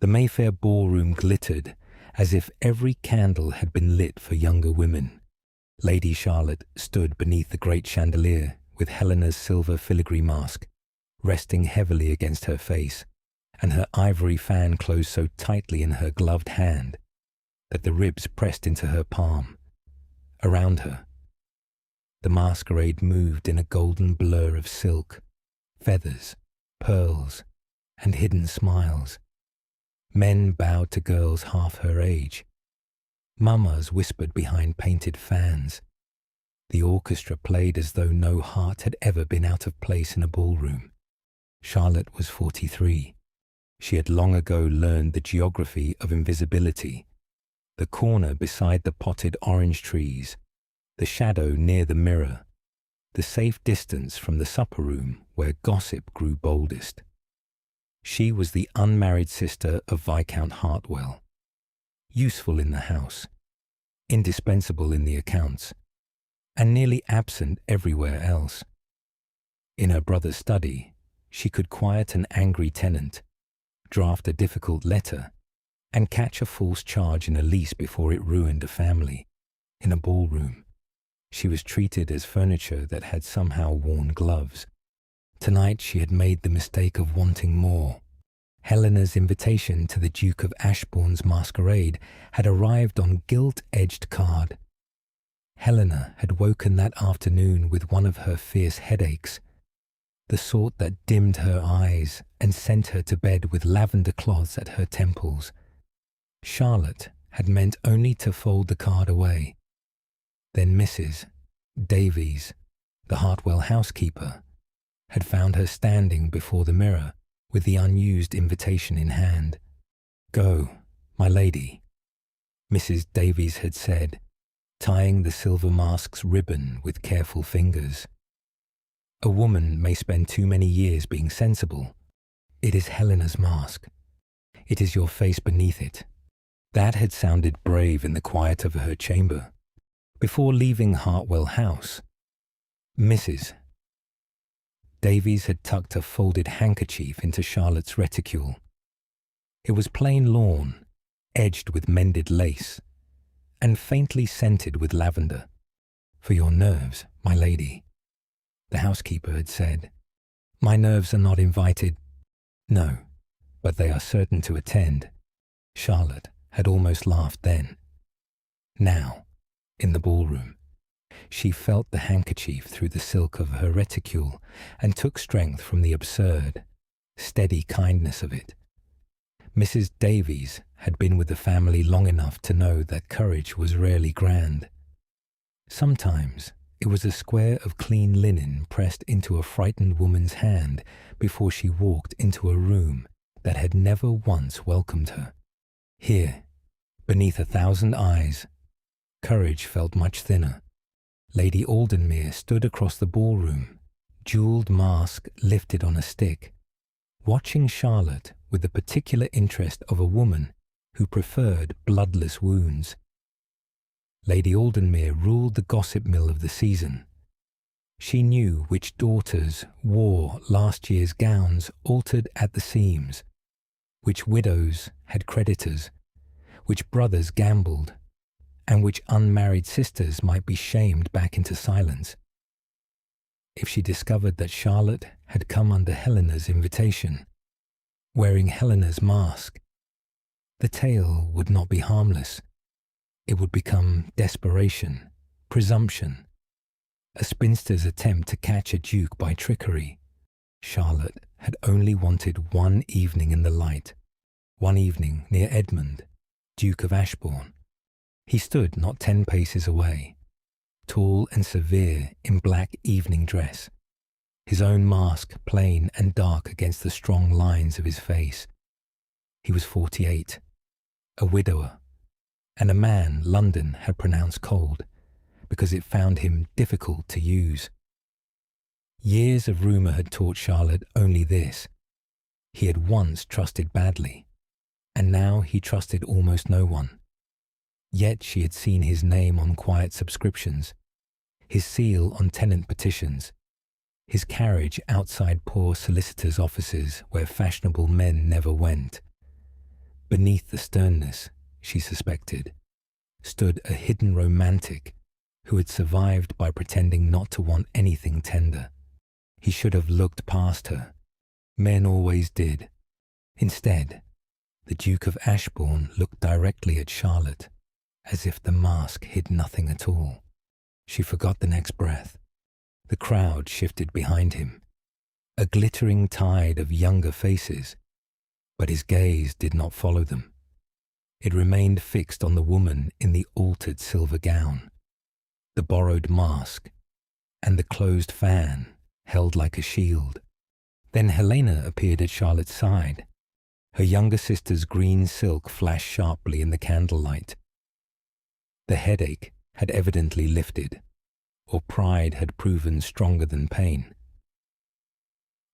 The Mayfair ballroom glittered as if every candle had been lit for younger women. Lady Charlotte stood beneath the great chandelier with Helena's silver filigree mask resting heavily against her face, and her ivory fan closed so tightly in her gloved hand that the ribs pressed into her palm. Around her, the masquerade moved in a golden blur of silk, feathers, pearls, and hidden smiles. Men bowed to girls half her age. Mamas whispered behind painted fans. The orchestra played as though no heart had ever been out of place in a ballroom. Charlotte was 43. She had long ago learned the geography of invisibility, the corner beside the potted orange trees, the shadow near the mirror, the safe distance from the supper room where gossip grew boldest. She was the unmarried sister of Viscount Hartwell, useful in the house, indispensable in the accounts, and nearly absent everywhere else. In her brother's study, she could quiet an angry tenant, draft a difficult letter, and catch a false charge in a lease before it ruined a family. In a ballroom, she was treated as furniture that had somehow worn gloves. Tonight she had made the mistake of wanting more. Helena's invitation to the Duke of Ashbourne's masquerade had arrived on gilt-edged card. Helena had woken that afternoon with one of her fierce headaches, the sort that dimmed her eyes and sent her to bed with lavender cloths at her temples. Charlotte had meant only to fold the card away. Then Mrs. Davies, the Hartwell housekeeper, had found her standing before the mirror with the unused invitation in hand. "Go, my lady," Mrs. Davies had said, tying the silver mask's ribbon with careful fingers. A woman may spend too many years being sensible. It is Helena's mask. It is your face beneath it. That had sounded brave in the quiet of her chamber. Before leaving Hartwell House, Mrs. Davies had tucked a folded handkerchief into Charlotte's reticule. It was plain lawn, edged with mended lace, and faintly scented with lavender. "For your nerves, my lady," the housekeeper had said. "My nerves are not invited." "No, but they are certain to attend." Charlotte had almost laughed then. Now, in the ballroom, she felt the handkerchief through the silk of her reticule and took strength from the absurd, steady kindness of it. Mrs. Davies had been with the family long enough to know that courage was rarely grand. Sometimes it was a square of clean linen pressed into a frightened woman's hand before she walked into a room that had never once welcomed her. Here, beneath 1,000 eyes, courage felt much thinner. Lady Aldenmere stood across the ballroom, jewelled mask lifted on a stick, watching Charlotte with the particular interest of a woman who preferred bloodless wounds. Lady Aldenmere ruled the gossip mill of the season. She knew which daughters wore last year's gowns altered at the seams, which widows had creditors, which brothers gambled, and which unmarried sisters might be shamed back into silence. If she discovered that Charlotte had come under Helena's invitation, wearing Helena's mask, the tale would not be harmless. It would become desperation, presumption, a spinster's attempt to catch a duke by trickery. Charlotte had only wanted one evening in the light, one evening near Edmund, Duke of Ashbourne. He stood not 10 paces away, tall and severe in black evening dress, his own mask plain and dark against the strong lines of his face. He was 48, a widower, and a man London had pronounced cold because it found him difficult to use. Years of rumour had taught Charlotte only this. He had once trusted badly, and now he trusted almost no one. Yet she had seen his name on quiet subscriptions, his seal on tenant petitions, his carriage outside poor solicitors' offices where fashionable men never went. Beneath the sternness, she suspected, stood a hidden romantic who had survived by pretending not to want anything tender. He should have looked past her. Men always did. Instead, the Duke of Ashbourne looked directly at Charlotte, as if the mask hid nothing at all. She forgot the next breath. The crowd shifted behind him, a glittering tide of younger faces, but his gaze did not follow them. It remained fixed on the woman in the altered silver gown, the borrowed mask, and the closed fan held like a shield. Then Helena appeared at Charlotte's side. Her younger sister's green silk flashed sharply in the candlelight. The headache had evidently lifted, or pride had proven stronger than pain.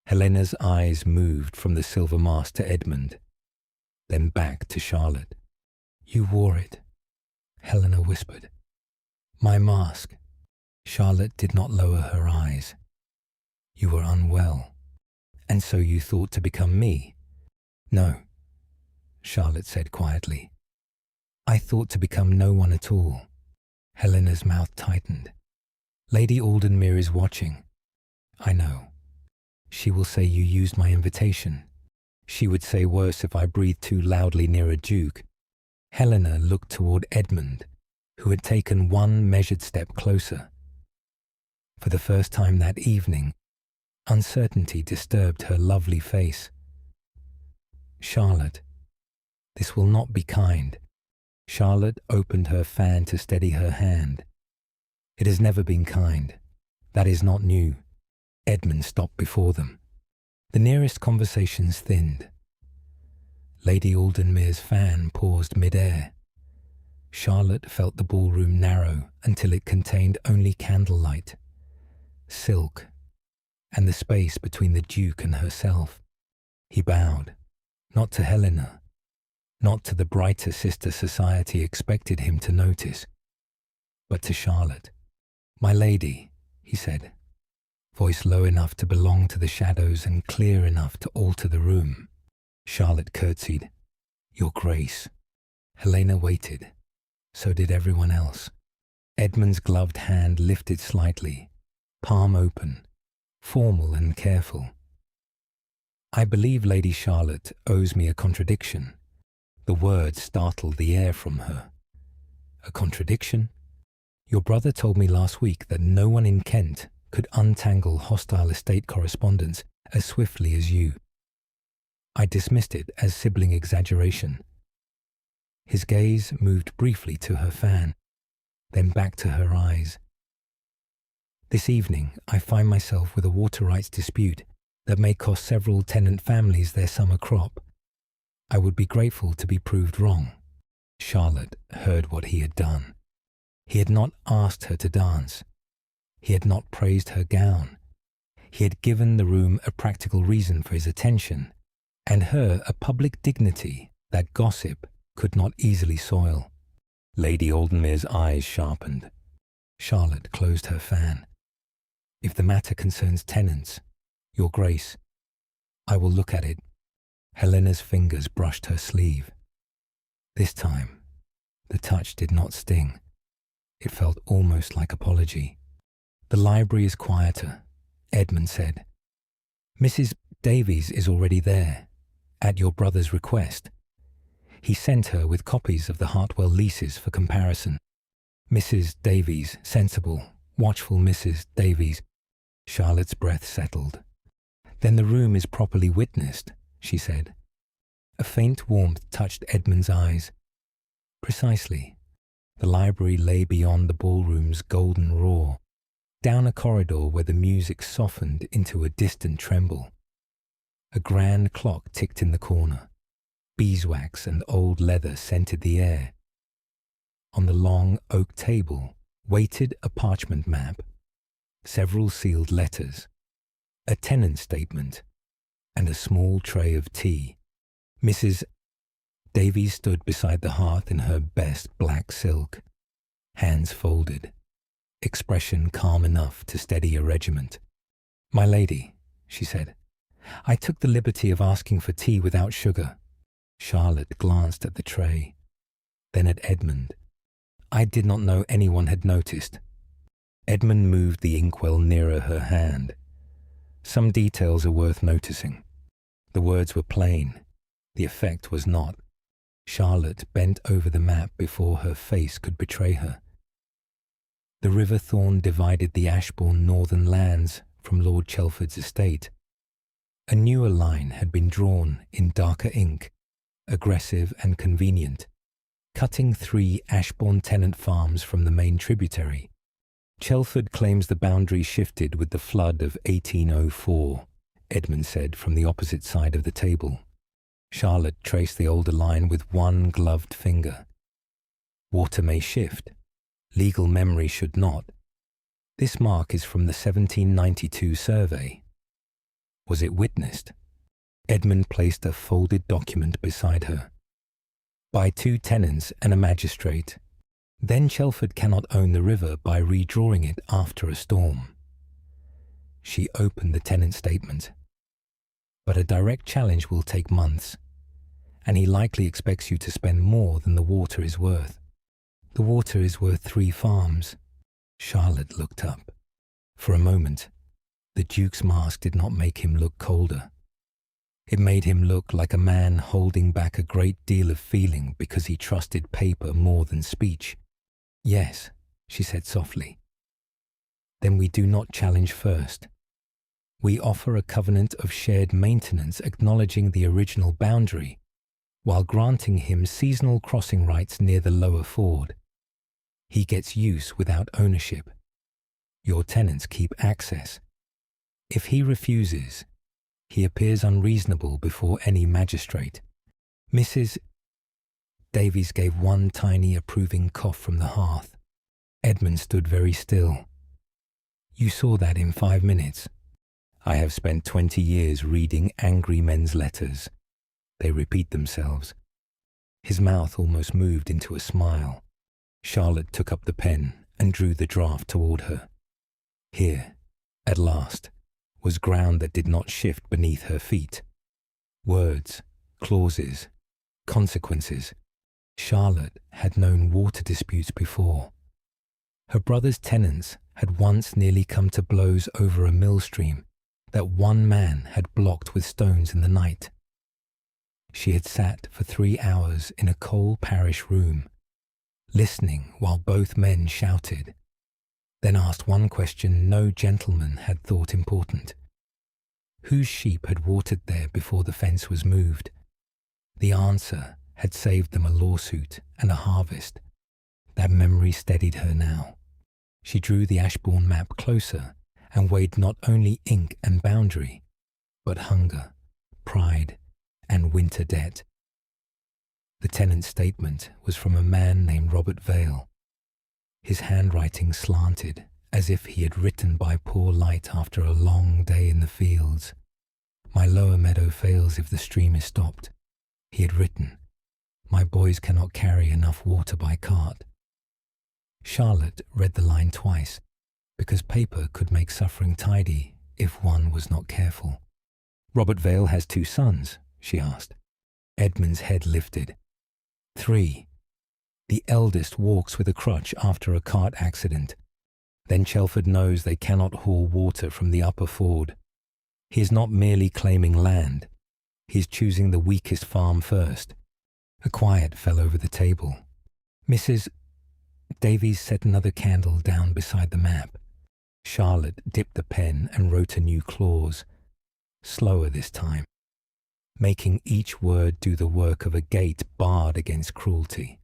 Helena's eyes moved from the silver mask to Edmund, then back to Charlotte. "You wore it," Helena whispered. "My mask." Charlotte did not lower her eyes. "You were unwell, and so you thought to become me?" "No," Charlotte said quietly. "I thought to become no one at all." Helena's mouth tightened. "Lady Aldenmere is watching." "I know. She will say you used my invitation. She would say worse if I breathed too loudly near a duke." Helena looked toward Edmund, who had taken one measured step closer. For the first time that evening, uncertainty disturbed her lovely face. "Charlotte, this will not be kind." Charlotte opened her fan to steady her hand. "It has never been kind. That is not new." Edmund stopped before them. The nearest conversations thinned. Lady Aldenmere's fan paused mid-air. Charlotte felt the ballroom narrow until it contained only candlelight, silk, and the space between the Duke and herself. He bowed, not to Helena, not to the brighter sister society expected him to notice, but to Charlotte. "My lady," he said, voice low enough to belong to the shadows and clear enough to alter the room. Charlotte curtsied. "Your Grace." Helena waited. So did everyone else. Edmund's gloved hand lifted slightly, palm open, formal and careful. "I believe Lady Charlotte owes me a contradiction." The word startled the air from her. "A contradiction? Your brother told me last week that no one in Kent could untangle hostile estate correspondence as swiftly as you." I dismissed it as sibling exaggeration. His gaze moved briefly to her fan, then back to her eyes. "This evening I find myself with a water rights dispute that may cost several tenant families their summer crop. I would be grateful to be proved wrong." Charlotte heard what he had done. He had not asked her to dance. He had not praised her gown. He had given the room a practical reason for his attention, and her a public dignity that gossip could not easily soil. Lady Aldenmere's eyes sharpened. Charlotte closed her fan. "If the matter concerns tenants, Your Grace, I will look at it." Helena's fingers brushed her sleeve. This time, the touch did not sting. It felt almost like apology. "The library is quieter," Edmund said. "Mrs. Davies is already there, at your brother's request. He sent her with copies of the Hartwell leases for comparison." Mrs. Davies, sensible, watchful Mrs. Davies. Charlotte's breath settled. "Then the room is properly witnessed," she said. A faint warmth touched Edmund's eyes. Precisely. The library lay beyond the ballroom's golden roar, down a corridor where the music softened into a distant tremble. A grand clock ticked in the corner. Beeswax and old leather scented the air. On the long oak table waited a parchment map, several sealed letters, a tenant statement, and a small tray of tea. Mrs. Davies stood beside the hearth in her best black silk, hands folded, expression calm enough to steady a regiment. "My lady," she said, "I took the liberty of asking for tea without sugar. Charlotte glanced at the tray, then at Edmund. "I did not know anyone had noticed." Edmund moved the inkwell nearer her hand. "Some details are worth noticing." The words were plain. The effect was not. Charlotte bent over the map before her face could betray her. The River Thorn divided the Ashbourne northern lands from Lord Chelford's estate. A newer line had been drawn in darker ink, aggressive and convenient, cutting 3 Ashbourne tenant farms from the main tributary. "Chelford claims the boundary shifted with the flood of 1804, Edmund said from the opposite side of the table. Charlotte traced the older line with one gloved finger. "Water may shift. Legal memory should not. This mark is from the 1792 survey." "Was it witnessed?" Edmund placed a folded document beside her. "By 2 tenants and a magistrate. Then Chelford cannot own the river by redrawing it after a storm." She opened the tenant statement. "But a direct challenge will take months, and he likely expects you to spend more than the water is worth." "The water is worth 3 farms." Charlotte looked up. For a moment, the Duke's mask did not make him look colder. It made him look like a man holding back a great deal of feeling because he trusted paper more than speech. "Yes," she said softly. "Then we do not challenge first. We offer a covenant of shared maintenance acknowledging the original boundary, while granting him seasonal crossing rights near the lower ford. He gets use without ownership. Your tenants keep access. If he refuses, he appears unreasonable before any magistrate." Mrs. Davies gave one tiny approving cough from the hearth. Edmund stood very still. "You saw that in 5 minutes. I have spent 20 years reading angry men's letters. They repeat themselves." His mouth almost moved into a smile. Charlotte took up the pen and drew the draft toward her. Here, at last, was ground that did not shift beneath her feet. Words, clauses, consequences. Charlotte had known water disputes before. Her brother's tenants had once nearly come to blows over a mill stream that one man had blocked with stones in the night. She had sat for 3 hours in a coal parish room, listening while both men shouted, then asked one question no gentleman had thought important. Whose sheep had watered there before the fence was moved? The answer had saved them a lawsuit and a harvest. That memory steadied her now. She drew the Ashbourne map closer and weighed not only ink and boundary, but hunger, pride, and winter debt. The tenant's statement was from a man named Robert Vale. His handwriting slanted, as if he had written by poor light after a long day in the fields. "My lower meadow fails if the stream is stopped," he had written. "My boys cannot carry enough water by cart." Charlotte read the line twice, because paper could make suffering tidy if one was not careful. "Robert Vale has 2 sons?" she asked. Edmund's head lifted. 3. The eldest walks with a crutch after a cart accident. Then Chelford knows they cannot haul water from the upper ford. He is not merely claiming land. He is choosing the weakest farm first. A quiet fell over the table. Mrs. Davies set another candle down beside the map. Charlotte dipped the pen and wrote a new clause, slower this time, making each word do the work of a gate barred against cruelty.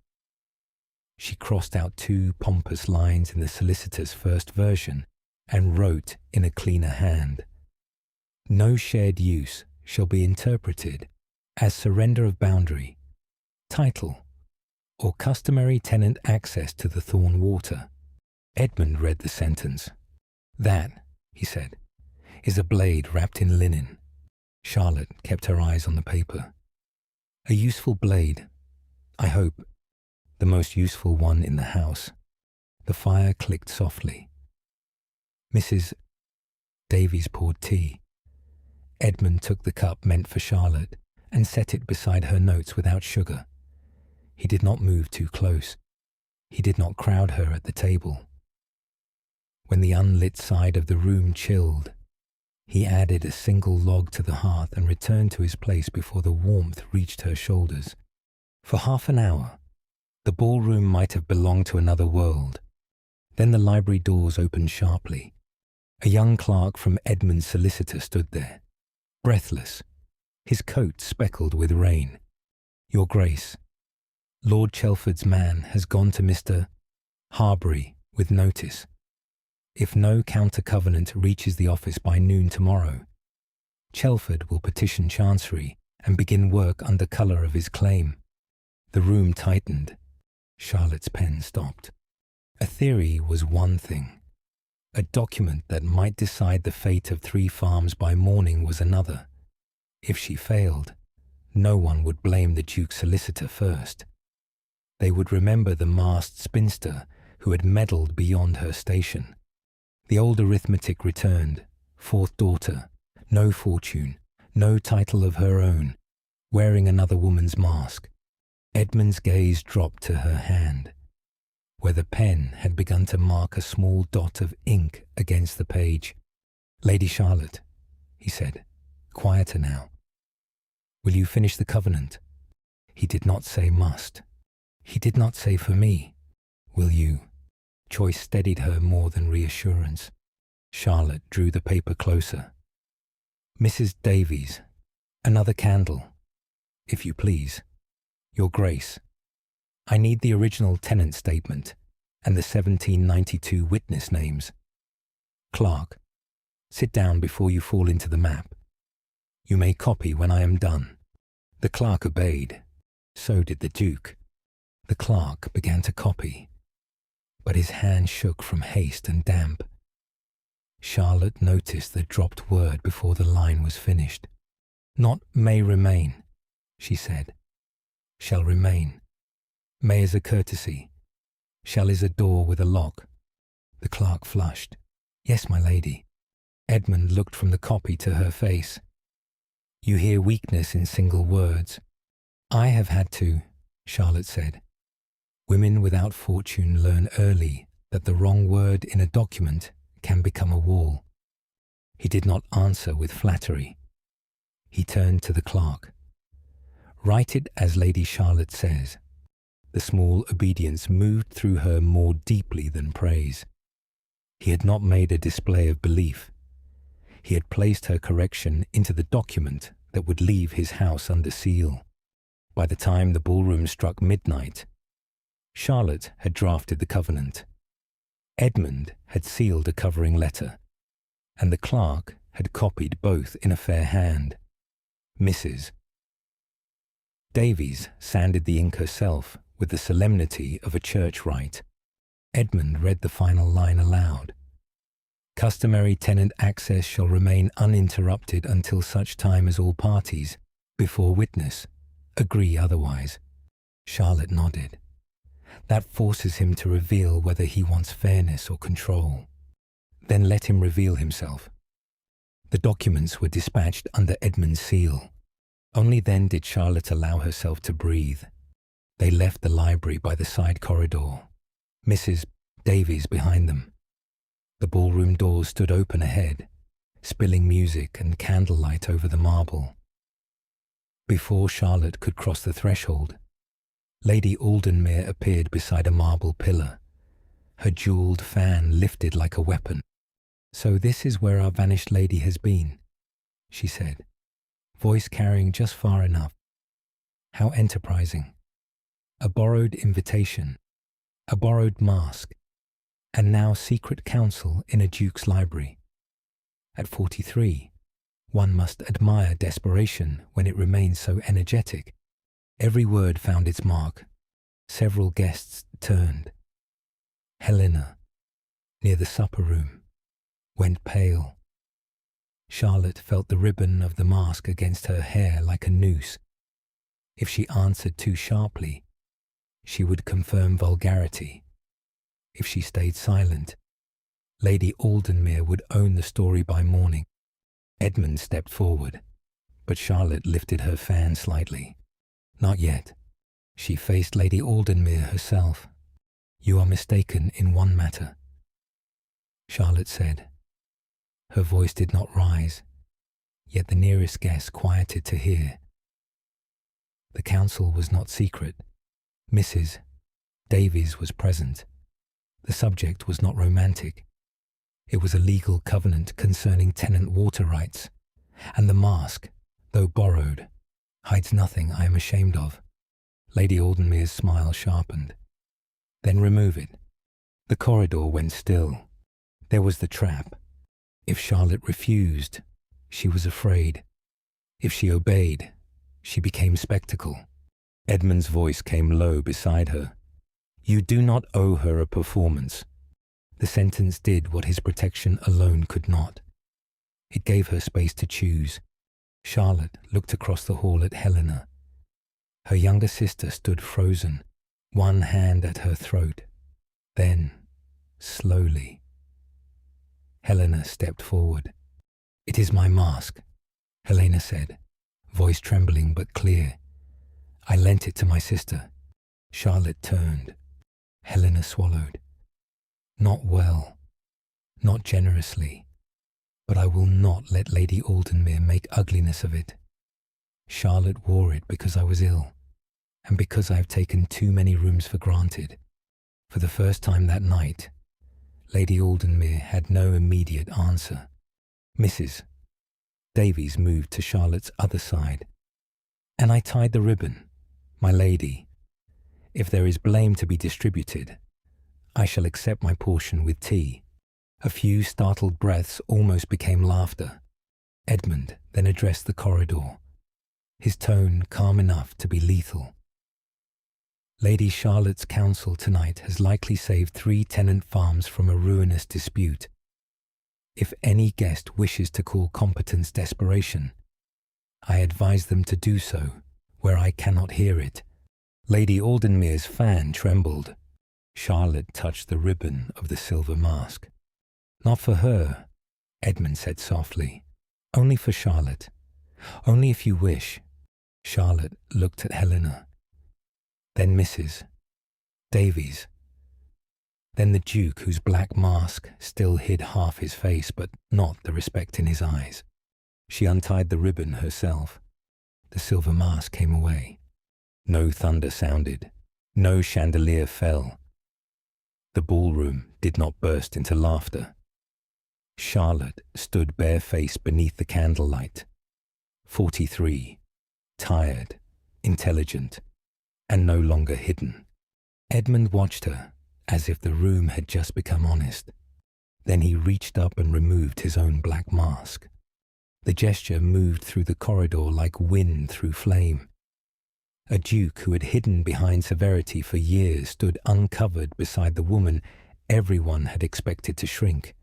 She crossed out 2 pompous lines in the solicitor's first version and wrote in a cleaner hand. "No shared use shall be interpreted as surrender of boundary, title, or customary tenant access to the Thorn water." Edmund read the sentence. "That," he said, "is a blade wrapped in linen." Charlotte kept her eyes on the paper. "A useful blade, I hope. The most useful one in the house." The fire clicked softly. Mrs. Davies poured tea. Edmund took the cup meant for Charlotte and set it beside her notes without sugar. He did not move too close. He did not crowd her at the table. When the unlit side of the room chilled, he added a single log to the hearth and returned to his place before the warmth reached her shoulders. For half an hour, the ballroom might have belonged to another world. Then the library doors opened sharply. A young clerk from Edmund's solicitor stood there, breathless, his coat speckled with rain. "Your Grace, Lord Chelford's man has gone to Mr. Harbury with notice. If no counter-covenant reaches the office by noon tomorrow, Chelford will petition Chancery and begin work under colour of his claim." The room tightened. Charlotte's pen stopped. A theory was one thing. A document that might decide the fate of 3 farms by morning was another. If she failed, no one would blame the Duke's solicitor first. They would remember the masked spinster who had meddled beyond her station. The old arithmetic returned. 4th daughter, no fortune, no title of her own, wearing another woman's mask. Edmund's gaze dropped to her hand, where the pen had begun to mark a small dot of ink against the page. "Lady Charlotte," he said, quieter now, "will you finish the covenant?" He did not say must. He did not say for me. "Will you?" Choice steadied her more than reassurance. Charlotte drew the paper closer. "Mrs. Davies, another candle, if you please. Your Grace, I need the original tenant statement and the 1792 witness names. Clerk, sit down before you fall into the map. You may copy when I am done." The clerk obeyed. So did the Duke. The clerk began to copy, but his hand shook from haste and damp. Charlotte noticed the dropped word before the line was finished. "Not may remain," she said. "Shall remain. May is a courtesy. Shall is a door with a lock." The clerk flushed. "Yes, my lady." Edmund looked from the copy to her face. "You hear weakness in single words." "I have had to," Charlotte said. "Women without fortune learn early that the wrong word in a document can become a wall." He did not answer with flattery. He turned to the clerk. "Write it as Lady Charlotte says." The small obedience moved through her more deeply than praise. He had not made a display of belief. He had placed her correction into the document that would leave his house under seal. By the time the ballroom struck midnight, Charlotte had drafted the covenant. Edmund had sealed a covering letter, and the clerk had copied both in a fair hand. Mrs. Davies sanded the ink herself with the solemnity of a church rite. Edmund read the final line aloud. "Customary tenant access shall remain uninterrupted until such time as all parties, before witness, agree otherwise." Charlotte nodded. "That forces him to reveal whether he wants fairness or control. Then let him reveal himself." The documents were dispatched under Edmund's seal. Only then did Charlotte allow herself to breathe. They left the library by the side corridor, Mrs. Davies behind them. The ballroom doors stood open ahead, spilling music and candlelight over the marble. Before Charlotte could cross the threshold, Lady Aldenmere appeared beside a marble pillar, her jewelled fan lifted like a weapon. "So this is where our vanished lady has been," she said, voice carrying just far enough. "How enterprising. A borrowed invitation, a borrowed mask, and now secret counsel in a duke's library. At 43, one must admire desperation when it remains so energetic." Every word found its mark. Several guests turned. Helena, near the supper room, went pale. Charlotte felt the ribbon of the mask against her hair like a noose. If she answered too sharply, she would confirm vulgarity. If she stayed silent, Lady Aldenmere would own the story by morning. Edmund stepped forward. but Charlotte lifted her fan slightly. Not yet. She faced Lady Aldenmere herself. You are mistaken in one matter, Charlotte said. Her voice did not rise, yet the nearest guest quieted to hear. The council was not secret. Mrs. Davies was present. The subject was not romantic. It was a legal covenant concerning tenant water rights, and the mask, though borrowed, hides nothing I am ashamed of. Lady Aldenmere's smile sharpened. Then remove it. The corridor went still. There was the trap. If Charlotte refused, she was afraid. If she obeyed, she became spectacle. Edmund's voice came low beside her. You do not owe her a performance. The sentence did what his protection alone could not. It gave her space to choose. Charlotte looked across the hall at Helena. Her younger sister stood frozen, one hand at her throat. Then, slowly, Helena stepped forward. It is my mask, Helena said, voice trembling but clear. I lent it to my sister. Charlotte turned. Helena swallowed. Not well, not generously, but I will not let Lady Aldenmere make ugliness of it. Charlotte wore it because I was ill, and because I have taken too many rooms for granted. For the first time that night, Lady Aldenmere had no immediate answer. Mrs. Davies moved to Charlotte's other side. And I tied the ribbon. My lady, if there is blame to be distributed, I shall accept my portion with tea. A few startled breaths almost became laughter. Edmund then addressed the corridor, his tone calm enough to be lethal. Lady Charlotte's counsel tonight has likely saved 3 tenant farms from a ruinous dispute. If any guest wishes to call competence desperation, I advise them to do so where I cannot hear it. Lady Aldenmere's fan trembled. Charlotte touched the ribbon of the silver mask. Not for her, Edmund said softly. Only for Charlotte. Only if you wish. Charlotte looked at Helena. Then Mrs. Davies. Then the Duke, whose black mask still hid half his face but not the respect in his eyes. She untied the ribbon herself. The silver mask came away. No thunder sounded. No chandelier fell. The ballroom did not burst into laughter. Charlotte stood barefaced beneath the candlelight. 43, tired, intelligent, and no longer hidden. Edmund watched her, as if the room had just become honest. Then he reached up and removed his own black mask. The gesture moved through the corridor like wind through flame. A duke who had hidden behind severity for years stood uncovered beside the woman everyone had expected to shrink.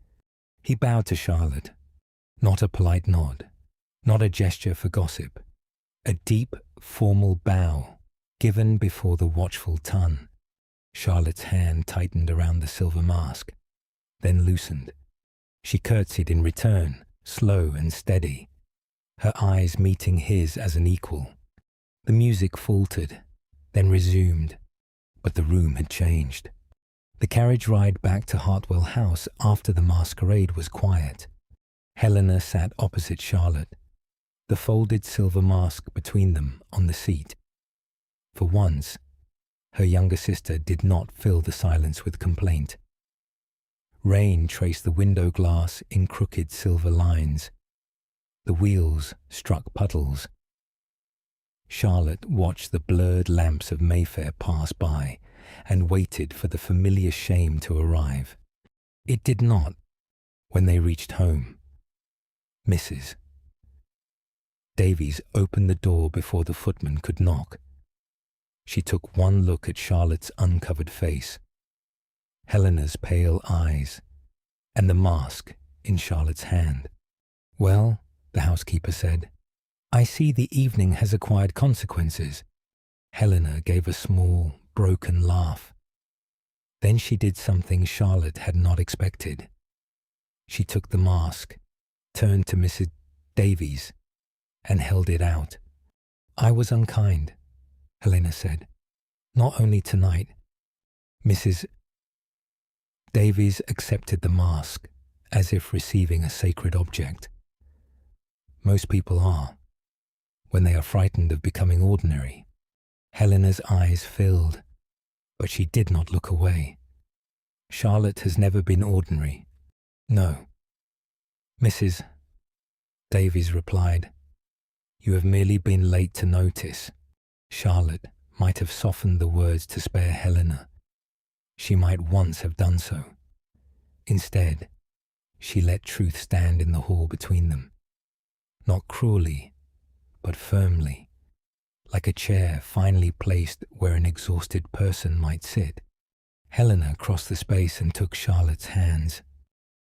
He bowed to Charlotte. Not a polite nod, not a gesture for gossip. A deep, formal bow, given before the watchful ton. Charlotte's hand tightened around the silver mask, then loosened. She curtsied in return, slow and steady, her eyes meeting his as an equal. The music faltered, then resumed, but the room had changed. The carriage ride back to Hartwell House after the masquerade was quiet. Helena sat opposite Charlotte, the folded silver mask between them on the seat. For once, her younger sister did not fill the silence with complaint. Rain traced the window glass in crooked silver lines. The wheels struck puddles. Charlotte watched the blurred lamps of Mayfair pass by and waited for the familiar shame to arrive. It did not when they reached home. Mrs. Davies opened the door before the footman could knock. She took one look at Charlotte's uncovered face, Helena's pale eyes, and the mask in Charlotte's hand. Well, the housekeeper said, I see the evening has acquired consequences. Helena gave a small, broken laugh. Then she did something Charlotte had not expected. She took the mask, turned to Mrs. Davies, and held it out. "I was unkind," Helena said. "Not only tonight." Mrs. Davies accepted the mask as if receiving a sacred object. Most people are, when they are frightened of becoming ordinary. Helena's eyes filled, but she did not look away. "Charlotte has never been ordinary." "No." Mrs. Davies replied, "You have merely been late to notice." Charlotte might have softened the words to spare Helena. She might once have done so. Instead, she let truth stand in the hall between them. Not cruelly, but firmly, like a chair finely placed where an exhausted person might sit. Helena crossed the space and took Charlotte's hands.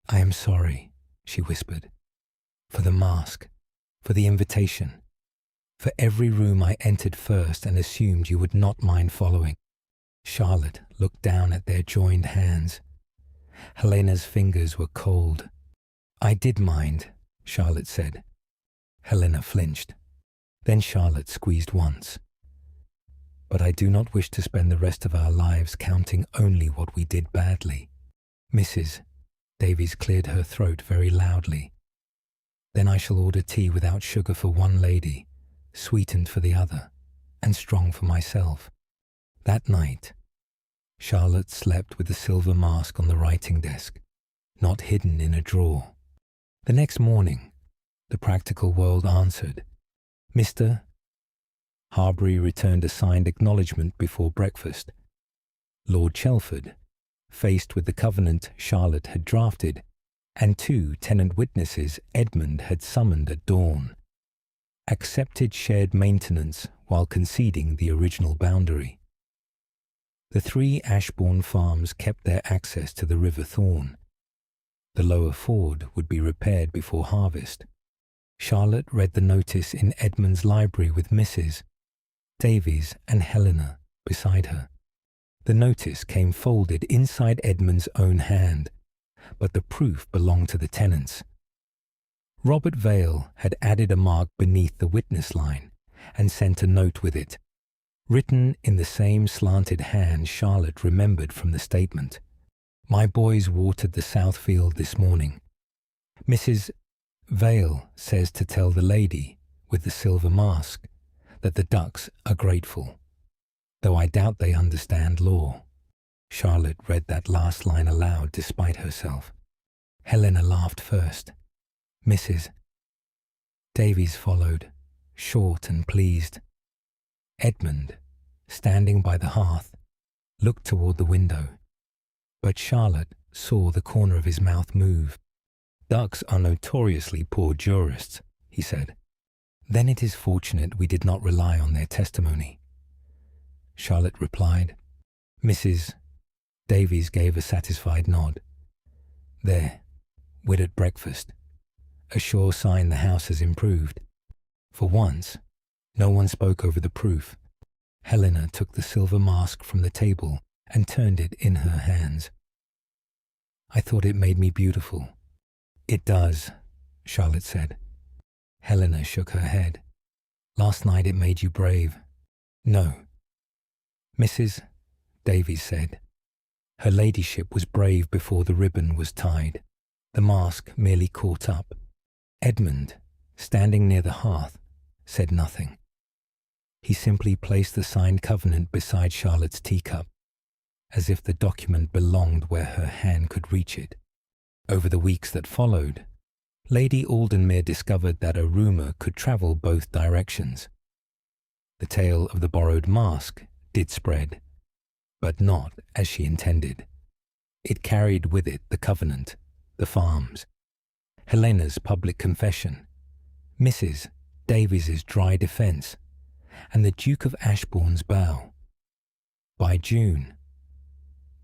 "I am sorry," she whispered, "for the mask, for the invitation, for every room I entered first and assumed you would not mind following." Charlotte looked down at their joined hands. Helena's fingers were cold. "I did mind," Charlotte said. Helena flinched. Then Charlotte squeezed once. "But I do not wish to spend the rest of our lives counting only what we did badly." Mrs. Davies cleared her throat very loudly. "Then I shall order tea without sugar for one lady, sweetened for the other, and strong for myself." That night, Charlotte slept with the silver mask on the writing desk, not hidden in a drawer. The next morning, the practical world answered. Mr. Harbury returned a signed acknowledgement before breakfast. Lord Chelford, faced with the covenant Charlotte had drafted, and 2 tenant witnesses Edmund had summoned at dawn, accepted shared maintenance while conceding the original boundary. The 3 Ashbourne farms kept their access to the River Thorn. The lower ford would be repaired before harvest. Charlotte read the notice in Edmund's library with Mrs. Davies and Helena beside her. The notice came folded inside Edmund's own hand, but the proof belonged to the tenants. Robert Vale had added a mark beneath the witness line and sent a note with it, written in the same slanted hand Charlotte remembered from the statement. "My boys watered the south field this morning. Mrs. Vale says to tell the lady with the silver mask that the ducks are grateful, though I doubt they understand law." Charlotte read that last line aloud despite herself. Helena laughed first. Mrs. Davies followed, short and pleased. Edmund, standing by the hearth, looked toward the window, but Charlotte saw the corner of his mouth move. "Ducks are notoriously poor jurists," he said. "Then it is fortunate we did not rely on their testimony." Charlotte replied. Mrs. Davies gave a satisfied nod. "There, we're at breakfast. A sure sign the house has improved." For once, no one spoke over the proof. Helena took the silver mask from the table and turned it in her hands. "I thought it made me beautiful." "It does," Charlotte said. Helena shook her head. "Last night it made you brave." "No," Mrs. Davies said. "Her ladyship was brave before the ribbon was tied. The mask merely caught up." Edmund, standing near the hearth, said nothing. He simply placed the signed covenant beside Charlotte's teacup, as if the document belonged where her hand could reach it. Over the weeks that followed, Lady Aldenmere discovered that a rumour could travel both directions. The tale of the borrowed mask did spread, but not as she intended. It carried with it the covenant, the farms, Helena's public confession, Mrs. Davies's dry defence, and the Duke of Ashbourne's bow. By June,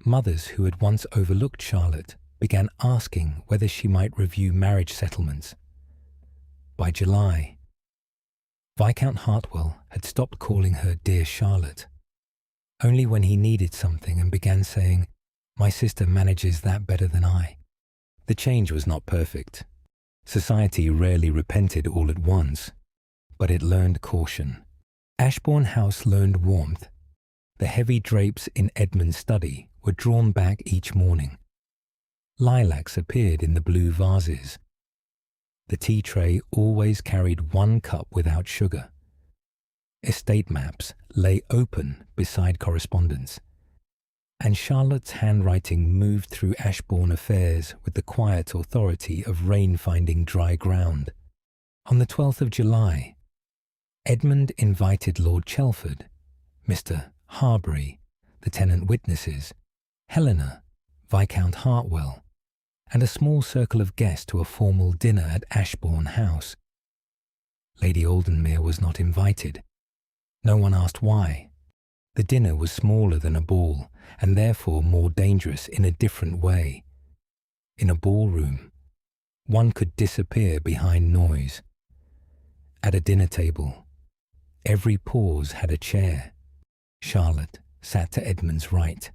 mothers who had once overlooked Charlotte began asking whether she might review marriage settlements. By July, Viscount Hartwell had stopped calling her Dear Charlotte. Only when he needed something and began saying, "My sister manages that better than I." The change was not perfect. Society rarely repented all at once, but it learned caution. Ashbourne House learned warmth. The heavy drapes in Edmund's study were drawn back each morning. Lilacs appeared in the blue vases. The tea tray always carried 1 cup without sugar. Estate maps lay open beside correspondence, and Charlotte's handwriting moved through Ashbourne affairs with the quiet authority of rain finding dry ground. On the 12th of July, Edmund invited Lord Chelford, Mr. Harbury, the tenant witnesses, Helena, Viscount Hartwell, and a small circle of guests to a formal dinner at Ashbourne House. Lady Aldenmere was not invited. No one asked why. The dinner was smaller than a ball, and therefore more dangerous in a different way. In a ballroom, one could disappear behind noise. At a dinner table, every pause had a chair. Charlotte sat to Edmund's right.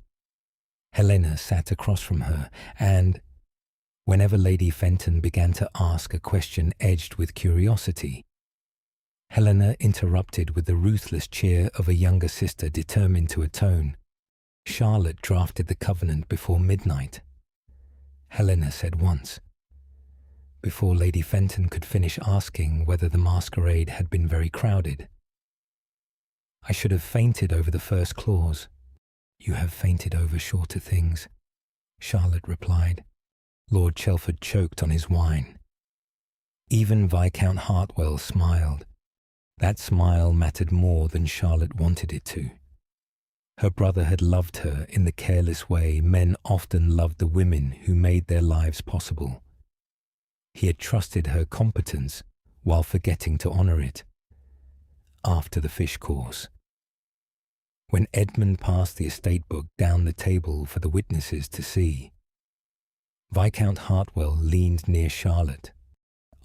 Helena sat across from her, and whenever Lady Fenton began to ask a question edged with curiosity, Helena interrupted with the ruthless cheer of a younger sister determined to atone. Charlotte drafted the covenant before midnight. Helena said once, before Lady Fenton could finish asking whether the masquerade had been very crowded, "I should have fainted over the first clause." "You have fainted over shorter things," Charlotte replied. Lord Chelford choked on his wine. Even Viscount Hartwell smiled. That smile mattered more than Charlotte wanted it to. Her brother had loved her in the careless way men often loved the women who made their lives possible. He had trusted her competence while forgetting to honour it. After the fish course, when Edmund passed the estate book down the table for the witnesses to see, Viscount Hartwell leaned near Charlotte.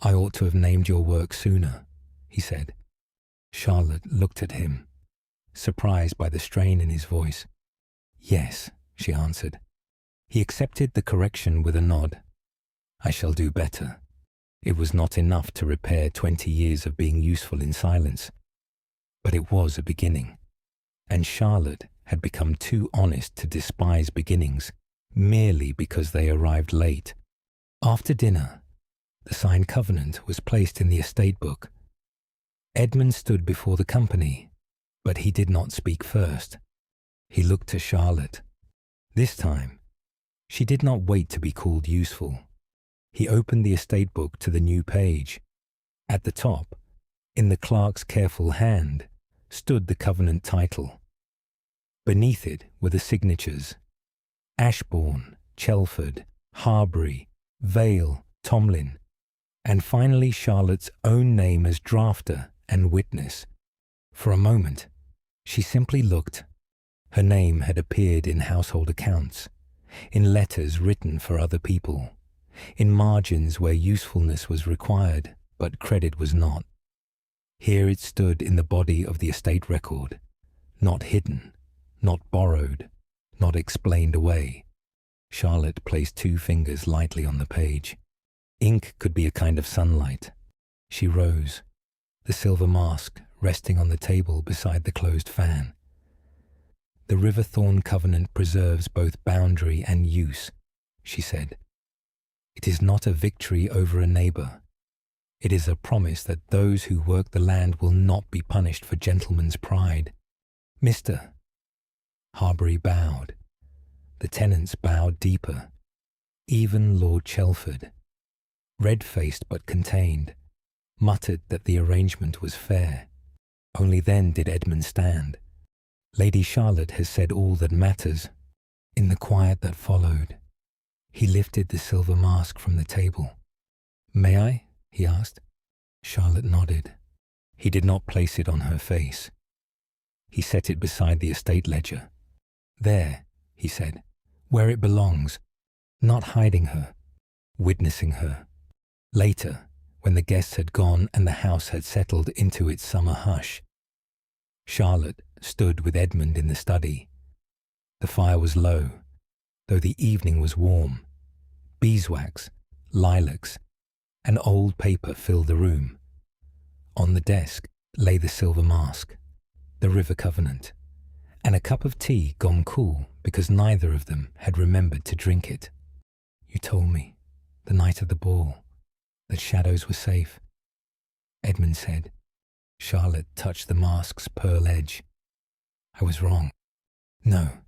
"I ought to have named your work sooner," he said. Charlotte looked at him, surprised by the strain in his voice. "Yes," she answered. He accepted the correction with a nod. "I shall do better." It was not enough to repair 20 years of being useful in silence, but it was a beginning, and Charlotte had become too honest to despise beginnings merely because they arrived late. After dinner, the signed covenant was placed in the estate book. Edmund stood before the company, but he did not speak first. He looked to Charlotte. This time, she did not wait to be called useful. He opened the estate book to the new page. At the top, in the clerk's careful hand, stood the covenant title. Beneath it were the signatures: Ashbourne, Chelford, Harbury, Vale, Tomlin, and finally Charlotte's own name as drafter and witness. For a moment, she simply looked. Her name had appeared in household accounts, in letters written for other people, in margins where usefulness was required, but credit was not. Here it stood in the body of the estate record, not hidden, not borrowed, not explained away. Charlotte placed 2 fingers lightly on the page. Ink could be a kind of sunlight. She rose, the silver mask resting on the table beside the closed fan. "The Riverthorn covenant preserves both boundary and use," she said. "It is not a victory over a neighbour. It is a promise that those who work the land will not be punished for gentleman's pride. Mr." Harbury bowed. The tenants bowed deeper. Even Lord Chelford, red-faced but contained, muttered that the arrangement was fair. Only then did Edmund stand. "Lady Charlotte has said all that matters." In the quiet that followed, he lifted the silver mask from the table. "May I?" he asked. Charlotte nodded. He did not place it on her face. He set it beside the estate ledger. "There," he said, "where it belongs, not hiding her, witnessing her." Later, when the guests had gone and the house had settled into its summer hush, Charlotte stood with Edmund in the study. The fire was low, though the evening was warm. Beeswax, lilacs, and old paper filled the room. On the desk lay the silver mask, the River Covenant, and a cup of tea gone cool because neither of them had remembered to drink it. "You told me, the night of the ball, that shadows were safe," Edmund said. Charlotte touched the mask's pearl edge. "I was wrong." "No."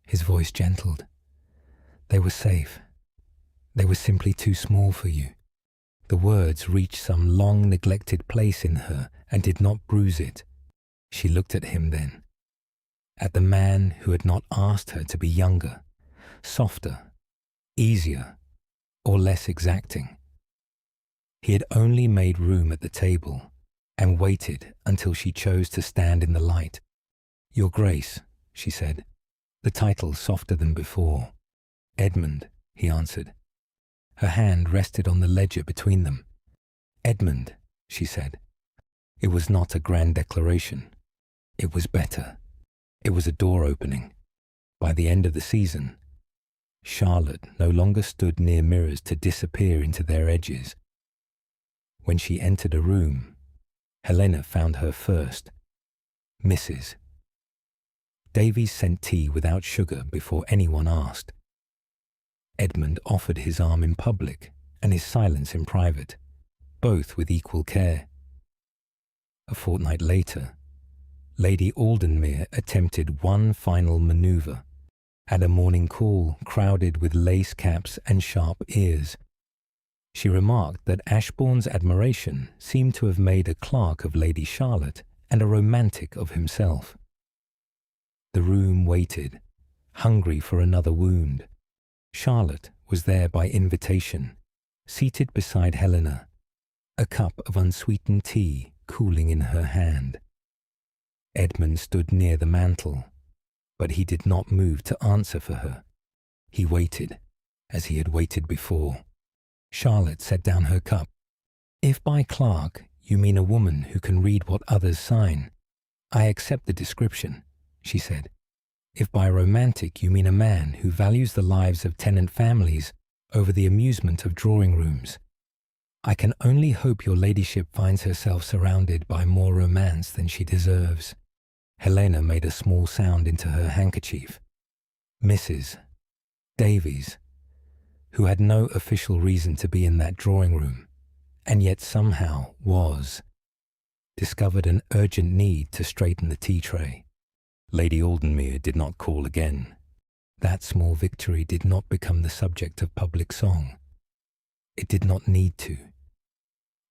His voice gentled. "They were safe. They were simply too small for you." The words reached some long-neglected place in her and did not bruise it. She looked at him then, at the man who had not asked her to be younger, softer, easier, or less exacting. He had only made room at the table and waited until she chose to stand in the light. "Your Grace," she said, the title softer than before. "Edmund," he answered. Her hand rested on the ledger between them. "Edmund," she said. It was not a grand declaration. It was better. It was a door opening. By the end of the season, Charlotte no longer stood near mirrors to disappear into their edges. When she entered a room, Helena found her first. Mrs. Davies sent tea without sugar before anyone asked. Edmund offered his arm in public and his silence in private, both with equal care. A fortnight later, Lady Aldenmere attempted one final manoeuvre, at a morning call crowded with lace caps and sharp ears. She remarked that Ashbourne's admiration seemed to have made a clerk of Lady Charlotte and a romantic of himself. The room waited, hungry for another wound. Charlotte was there by invitation, seated beside Helena, a cup of unsweetened tea cooling in her hand. Edmund stood near the mantel, but he did not move to answer for her. He waited, as he had waited before. Charlotte set down her cup. "If by clerk you mean a woman who can read what others sign, I accept the description," she said. "If by romantic you mean a man who values the lives of tenant families over the amusement of drawing rooms, I can only hope your ladyship finds herself surrounded by more romance than she deserves." Helena made a small sound into her handkerchief. Mrs. Davies, who had no official reason to be in that drawing room, and yet somehow was, discovered an urgent need to straighten the tea tray. Lady Aldenmere did not call again. That small victory did not become the subject of public song. It did not need to.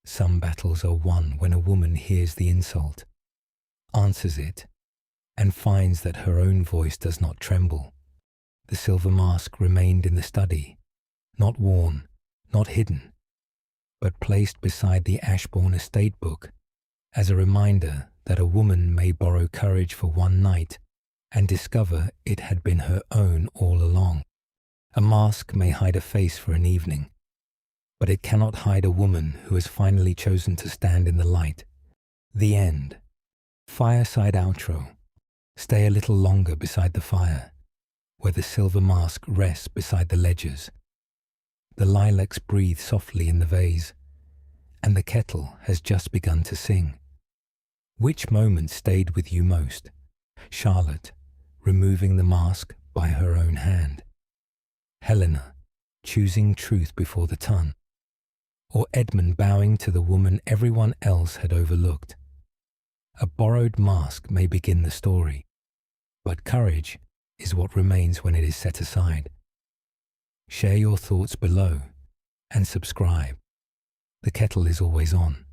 Some battles are won when a woman hears the insult, answers it, and finds that her own voice does not tremble. The silver mask remained in the study, not worn, not hidden, but placed beside the Ashbourne estate book as a reminder that a woman may borrow courage for one night and discover it had been her own all along. A mask may hide a face for an evening, but it cannot hide a woman who has finally chosen to stand in the light. The end. Fireside outro. Stay a little longer beside the fire, where the silver mask rests beside the ledgers. The lilacs breathe softly in the vase, and the kettle has just begun to sing. Which moment stayed with you most? Charlotte, removing the mask by her own hand. Helena, choosing truth before the tongue. Or Edmund bowing to the woman everyone else had overlooked. A borrowed mask may begin the story, but courage is what remains when it is set aside. Share your thoughts below and subscribe. The kettle is always on.